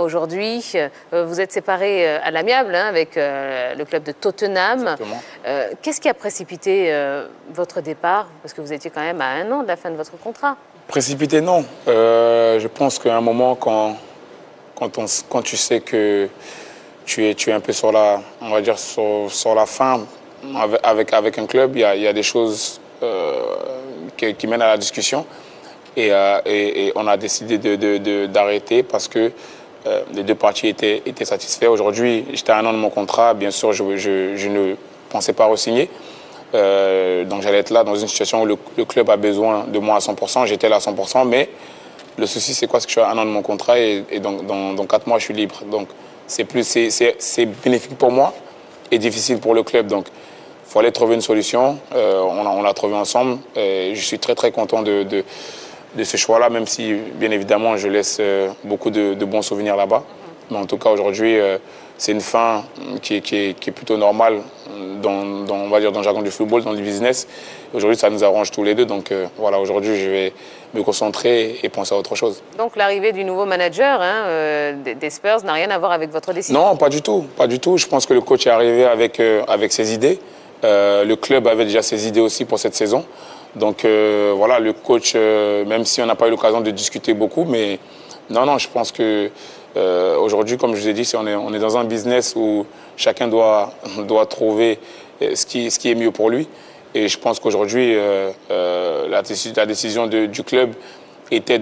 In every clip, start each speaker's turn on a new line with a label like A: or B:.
A: Aujourd'hui, vous êtes séparé à l'amiable avec le club de Tottenham. Qu'est-ce qui a précipité votre départ? Parce que vous étiez quand même à 1 an de la fin de votre contrat.
B: Précipité, non. Je pense qu'à un moment, quand tu sais que tu es un peu sur la, on va dire sur la fin avec un club, il y a des choses qui mènent à la discussion. Et on a décidé d'arrêter parce que les deux parties étaient satisfaits. Aujourd'hui, j'étais à 1 an de mon contrat. Bien sûr, je ne pensais pas re-signer. Donc j'allais être là dans une situation où le club a besoin de moi à 100%. J'étais là à 100%, mais le souci, c'est quoi? C'est que je suis à 1 an de mon contrat et donc dans 4 mois, je suis libre. Donc c'est bénéfique pour moi et difficile pour le club. Donc il fallait trouver une solution. On l'a trouvé ensemble. Et je suis très, très content de ce choix-là, même si, bien évidemment, je laisse beaucoup de bons souvenirs là-bas. Mais en tout cas, aujourd'hui, c'est une fin qui est plutôt normale on va dire, dans le jargon du football, dans le business. Aujourd'hui, ça nous arrange tous les deux. Donc voilà, aujourd'hui, je vais me concentrer et penser à autre chose.
A: Donc l'arrivée du nouveau manager des Spurs n'a rien à voir avec votre décision?
B: Non, pas du tout. Pas du tout. Je pense que le coach est arrivé avec ses idées. Le club avait déjà ses idées aussi pour cette saison. Donc voilà, le coach, même si on n'a pas eu l'occasion de discuter beaucoup, mais non, je pense que aujourd'hui, comme je vous ai dit, on est dans un business où chacun doit trouver ce qui est mieux pour lui. Et je pense qu'aujourd'hui, la décision du club était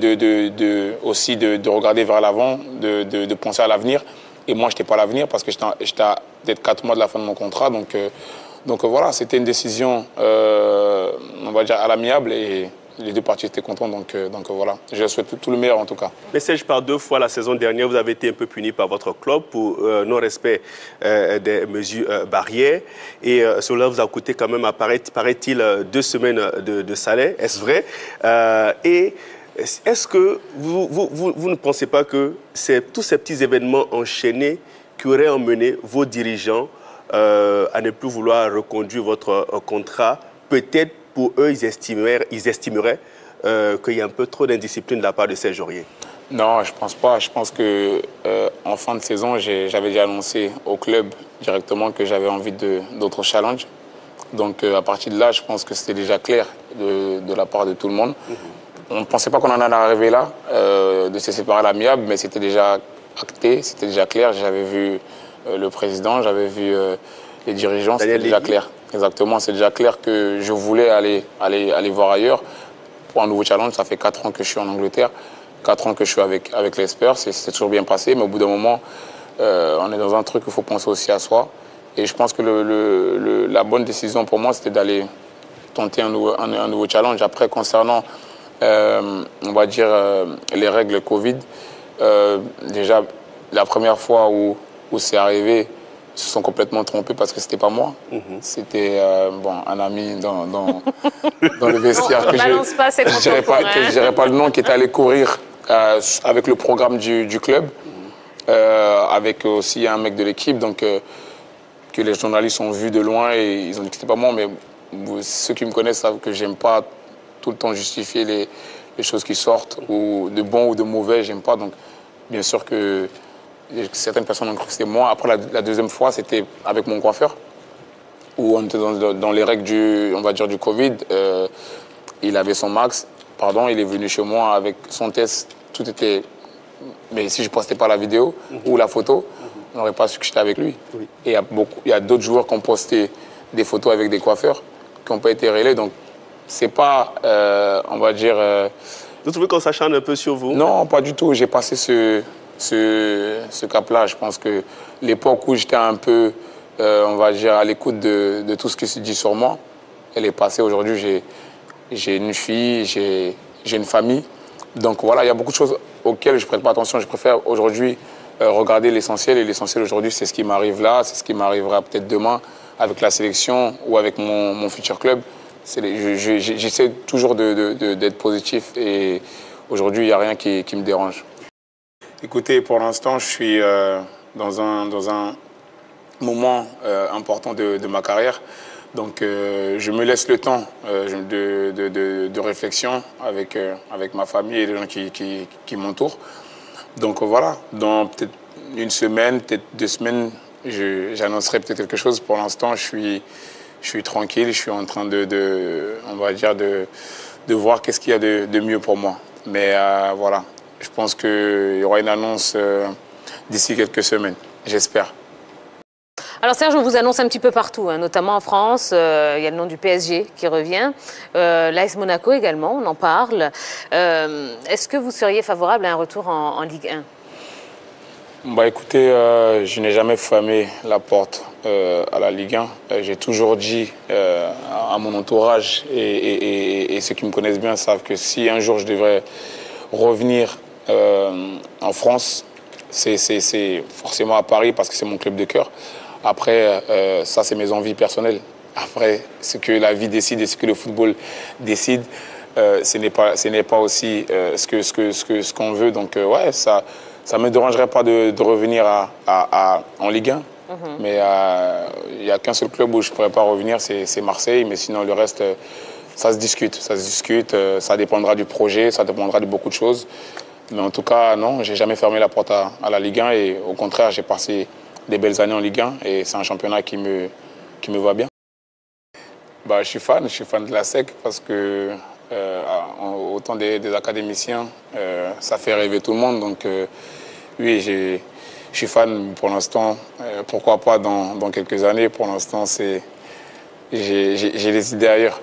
B: aussi de regarder vers l'avant, de penser à l'avenir. Et moi, je n'étais pas à l'avenir parce que j'étais à peut-être 4 mois de la fin de mon contrat. Donc voilà, c'était une décision, on va dire, à l'amiable et les deux parties étaient contents. Donc voilà, je souhaite tout le meilleur en tout cas.
C: Mais Serge, par 2 fois la saison dernière, vous avez été un peu puni par votre club pour non-respect des mesures barrières. Et cela vous a coûté quand même, paraît-il, 2 semaines de salaire. Est-ce vrai? Et est-ce que vous ne pensez pas que c'est tous ces petits événements enchaînés qui auraient emmené vos dirigeants à ne plus vouloir reconduire votre contrat? Peut-être pour eux, ils estimeraient qu'il y a un peu trop d'indiscipline de la part de Serge Aurier.
B: Non, je ne pense pas. Je pense qu'en fin de saison, j'avais déjà annoncé au club directement que j'avais envie d'autres challenges. Donc à partir de là, je pense que c'était déjà clair de la part de tout le monde. On ne pensait pas qu'on en allait arriver là, de se séparer à l'amiable, mais c'était déjà acté, c'était déjà clair. J'avais vu le président, j'avais vu les dirigeants, c'était déjà clair. Exactement, c'est déjà clair que je voulais aller voir ailleurs pour un nouveau challenge. Ça fait 4 ans que je suis en Angleterre, 4 ans que je suis avec les Spurs, c'est toujours bien passé, mais au bout d'un moment, on est dans un truc où il faut penser aussi à soi. Et je pense que la bonne décision pour moi, c'était d'aller tenter un nouveau challenge. Après, concernant, on va dire, les règles Covid, déjà, la première fois où c'est arrivé, ils se sont complètement trompés parce que c'était pas moi. C'était un ami dans le vestiaire que je ne dirais pas le nom, qui était allé courir avec le programme du club, avec aussi un mec de l'équipe, donc que les journalistes ont vu de loin et ils ont dit que c'était pas moi. Mais ceux qui me connaissent savent que j'aime pas tout le temps justifier les choses qui sortent, ou de bon ou de mauvais, j'aime pas. Donc bien sûr que certaines personnes ont cru que c'était moi. Après, la deuxième fois, c'était avec mon coiffeur, où on était dans les règles du Covid. Il avait son max, il est venu chez moi avec son test. Tout était... Mais si je ne postais pas la vidéo ou la photo, on n'aurait pas su que j'étais avec lui. Oui. Et il y a d'autres joueurs qui ont posté des photos avec des coiffeurs qui n'ont pas été révélés. Donc, c'est pas, on va dire...
C: Vous trouvez qu'on s'acharne un peu sur vous?
B: Non, pas du tout. J'ai passé ce cap-là. Je pense que l'époque où j'étais un peu, on va dire, à l'écoute de tout ce qui se dit sur moi, elle est passée. Aujourd'hui, j'ai une fille, j'ai une famille. Donc voilà, il y a beaucoup de choses auxquelles je ne prête pas attention. Je préfère aujourd'hui regarder l'essentiel. Et l'essentiel aujourd'hui, c'est ce qui m'arrive là, c'est ce qui m'arrivera peut-être demain avec la sélection ou avec mon futur club. J'essaie toujours d'être positif et aujourd'hui, il n'y a rien qui me dérange. Écoutez, pour l'instant, je suis dans un moment important de ma carrière. Donc, je me laisse le temps de réflexion avec ma famille et les gens qui m'entourent. Donc voilà, dans peut-être une semaine, peut-être 2 semaines, j'annoncerai peut-être quelque chose. Pour l'instant, je suis tranquille, je suis en train on va dire, de voir qu'est-ce qu'il y a de mieux pour moi. Mais voilà, je pense qu'il y aura une annonce d'ici quelques semaines, j'espère.
A: Alors Serge, on vous annonce un petit peu partout, hein, notamment en France. Il y a le nom du PSG qui revient. L'AS Monaco également, on en parle. Est-ce que vous seriez favorable à un retour en Ligue 1?
B: Bah écoutez, je n'ai jamais fermé la porte à la Ligue 1. J'ai toujours dit à mon entourage et ceux qui me connaissent bien savent que si un jour je devrais revenir en France, c'est forcément à Paris parce que c'est mon club de cœur. Après, ça c'est mes envies personnelles. Après, ce que la vie décide et ce que le football décide, ce n'est pas aussi ce qu'on veut. Donc ouais, ça ne me dérangerait pas de revenir en Ligue 1. Mais il n'y a qu'un seul club où je ne pourrais pas revenir, c'est Marseille. Mais sinon, le reste, ça se discute. Ça dépendra du projet, ça dépendra de beaucoup de choses. Mais en tout cas, non, je n'ai jamais fermé la porte à la Ligue 1. Et au contraire, j'ai passé des belles années en Ligue 1. Et c'est un championnat qui me va bien. Bah, je suis fan de la SEC parce que autant des académiciens, ça fait rêver tout le monde. Donc oui, je suis fan pour l'instant. Pourquoi pas dans quelques années. Pour l'instant, j'ai les idées ailleurs.